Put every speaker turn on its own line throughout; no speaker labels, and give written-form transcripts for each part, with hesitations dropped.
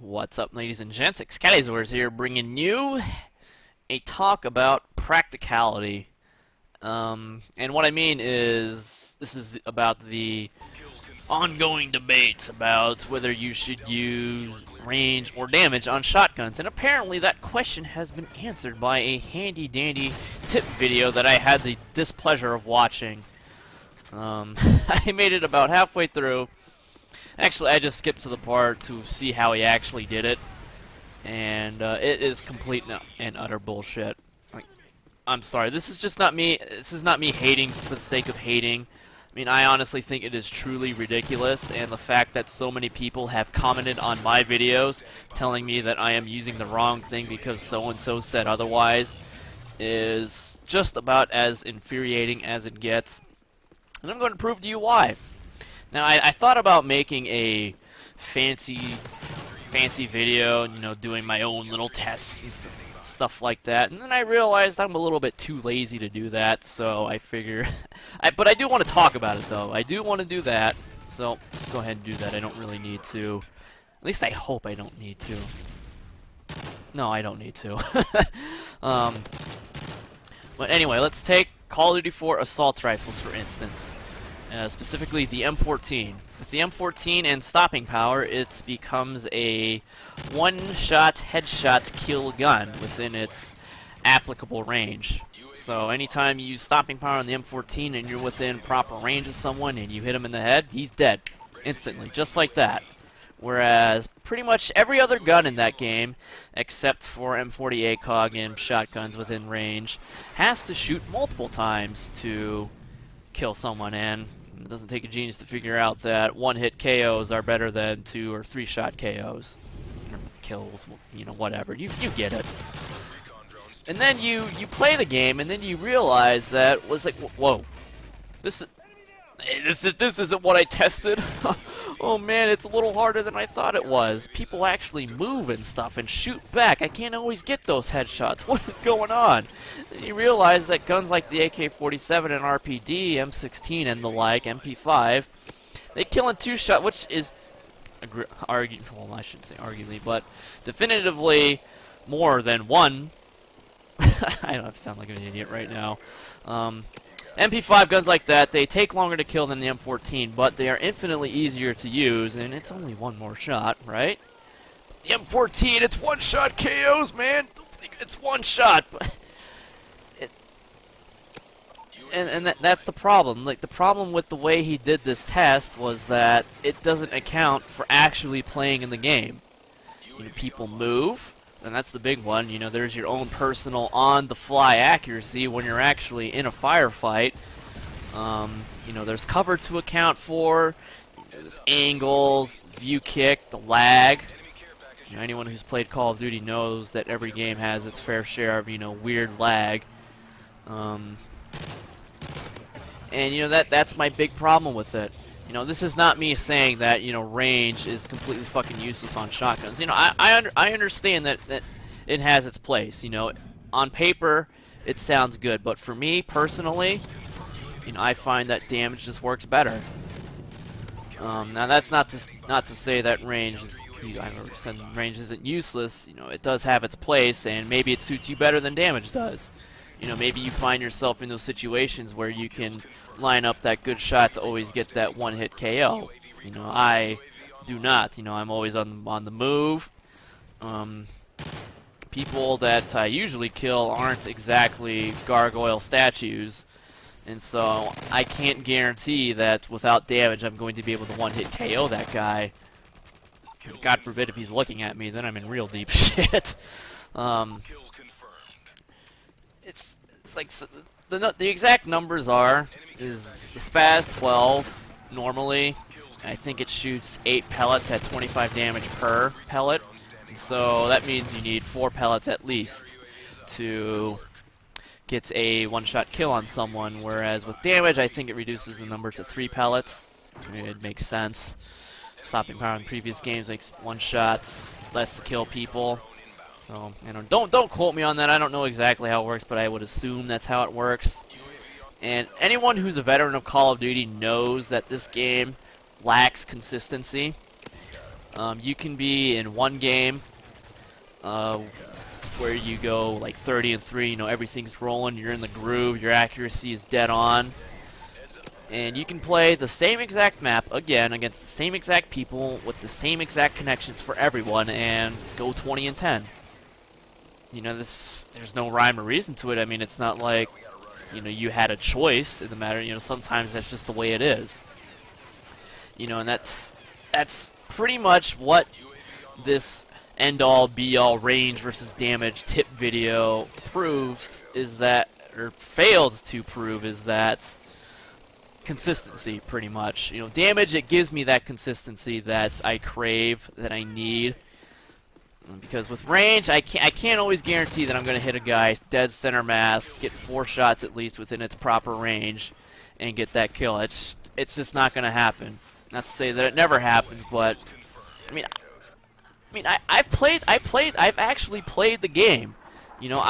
What's up, ladies and gents? Excalizors here, bringing you a talk about practicality. And what I mean is, this is about the ongoing debates about whether you should use range or damage on shotguns. And apparently that question has been answered by a handy-dandy tip video that I had the displeasure of watching. I made it about halfway through. Actually, I just skipped to the part to see how he actually did it, and it is complete and utter bullshit. Like, I'm sorry, this is just not me. This is not me hating for the sake of hating. I mean, I honestly think it is truly ridiculous, and the fact that so many people have commented on my videos telling me that I am using the wrong thing because so-and-so said otherwise is just about as infuriating as it gets. And I'm going to prove to you why. Now, I thought about making a fancy video, you know, doing my own little tests and stuff like that, and then I realized I'm a little bit too lazy to do that, so I figure... but I do want to talk about it, though. I do want to do that, so let's go ahead and do that. I don't really need to. At least I hope I don't need to. No, I don't need to. But anyway, let's take Call of Duty 4 assault rifles, for instance. Specifically the M14. With the M14 and stopping power, it becomes a one-shot headshot kill gun within its applicable range. So anytime you use stopping power on the M14 and you're within proper range of someone and you hit him in the head, he's dead instantly, just like that. Whereas pretty much every other gun in that game, except for M40 ACOG and shotguns within range, has to shoot multiple times to kill someone, and it doesn't take a genius to figure out that one-hit KOs are better than 2- or 3-shot KOs. Or kills, you know, whatever. You get it. And then you play the game, and then you realize that was like, whoa, this isn't what I tested. Oh man, it's a little harder than I thought it was. People actually move and stuff and shoot back. I can't always get those headshots. What is going on? And you realize that guns like the AK-47 and RPD, M16 and the like, MP5, they kill in 2-shot, which is, well, I shouldn't say arguably, but definitively more than one. I don't have to sound like an idiot right now. MP5 guns like that, they take longer to kill than the M14, but they are infinitely easier to use, and it's only one more shot, right? The M14, it's one-shot KOs, man! It's one shot! That's the problem. Like, the problem with the way he did this test was that it doesn't account for actually playing in the game. You know, people move, and that's the big one. You know, there's your own personal on-the-fly accuracy when you're actually in a firefight. You know, there's cover to account for, there's angles, view kick, the lag. You know, anyone who's played Call of Duty knows that every game has its fair share of, you know, weird lag. And, you know, that's my big problem with it. You know, this is not me saying that, you know, range is completely fucking useless on shotguns. You know, I understand that it has its place. You know, on paper, it sounds good. But for me, personally, you know, I find that damage just works better. Now, that's not to say that range is... I never said range isn't useless. You know, it does have its place, and maybe it suits you better than damage does. You know, maybe you find yourself in those situations where you can line up that good shot to always get that one-hit KO. You know, I do not. You know, I'm always on the move. People that I usually kill aren't exactly gargoyle statues, and so I can't guarantee that without damage I'm going to be able to one-hit KO that guy. God forbid if he's looking at me, then I'm in real deep shit. It's like the exact numbers is the Spaz 12 normally. I think it shoots 8 pellets at 25 damage per pellet, and so that means you need 4 pellets at least to get a one-shot kill on someone. Whereas with damage, I think it reduces the number to 3 pellets. I mean, it makes sense. Stopping power in previous games makes one-shots less to kill people. So, you know, don't quote me on that. I don't know exactly how it works, but I would assume that's how it works. And anyone who's a veteran of Call of Duty knows that this game lacks consistency. You can be in one game where you go like 30-3, you know, everything's rolling, you're in the groove, your accuracy is dead on. And you can play the same exact map again against the same exact people with the same exact connections for everyone and go 20-10. You know, there's no rhyme or reason to it. I mean, it's not like, you know, you had a choice in the matter. You know, sometimes that's just the way it is. You know, and that's pretty much what this end-all, be-all range versus damage tip video proves, is that, or fails to prove, is that consistency, pretty much. You know, damage, it gives me that consistency that I crave, that I need. Because with range, I can't always guarantee that I'm going to hit a guy dead center mass, get 4 shots at least within its proper range, and get that kill. It's just not going to happen. Not to say that it never happens, but I've actually played the game. You know,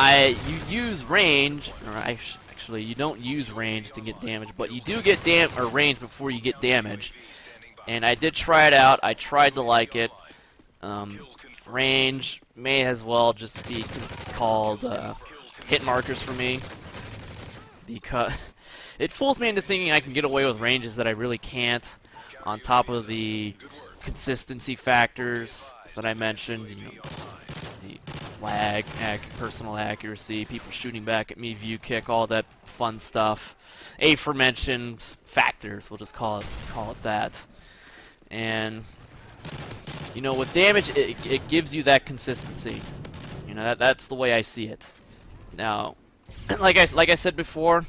you use range, or actually you don't use range to get damage, but you do get range before you get damage. And I did try it out. I tried to like it. Range may as well just be called hit markers for me, because it fools me into thinking I can get away with ranges that I really can't, on top of the consistency factors that I mentioned, you know, the lag, personal accuracy, people shooting back at me, view kick, all that fun stuff, aforementioned factors, we'll just call it that. And you know, with damage, it gives you that consistency. You know, that's the way I see it. Now, like I said before,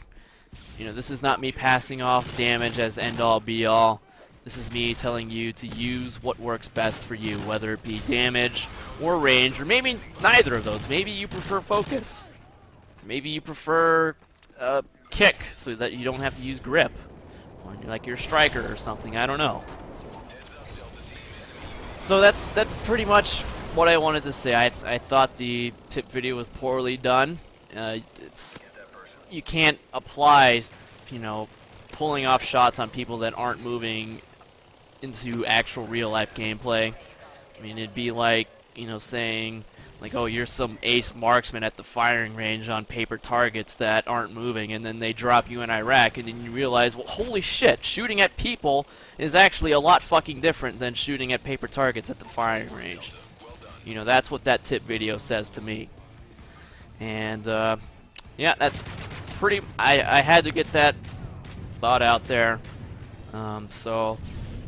you know, this is not me passing off damage as end-all, be-all. This is me telling you to use what works best for you, whether it be damage or range, or maybe neither of those. Maybe you prefer focus. Maybe you prefer kick, so that you don't have to use grip. Or like you're a striker or something, I don't know. So that's pretty much what I wanted to say. I thought the tip video was poorly done. You can't apply, you know, pulling off shots on people that aren't moving into actual real life gameplay. I mean, it'd be like, you know, saying like, oh, you're some ace marksman at the firing range on paper targets that aren't moving, and then they drop you in Iraq, and then you realize, well, holy shit, shooting at people is actually a lot fucking different than shooting at paper targets at the firing range. You know, that's what that tip video says to me. And, yeah, that's pretty... I had to get that thought out there. So,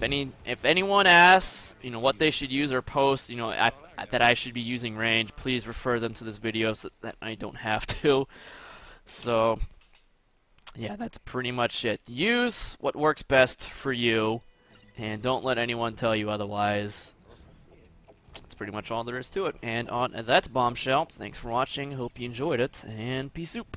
if anyone asks, you know, what they should use or post, you know, that I should be using range, please refer them to this video so that I don't have to. So, yeah, that's pretty much it. Use what works best for you, and don't let anyone tell you otherwise. That's pretty much all there is to it. And on that's Bombshell. Thanks for watching. Hope you enjoyed it, and peace out.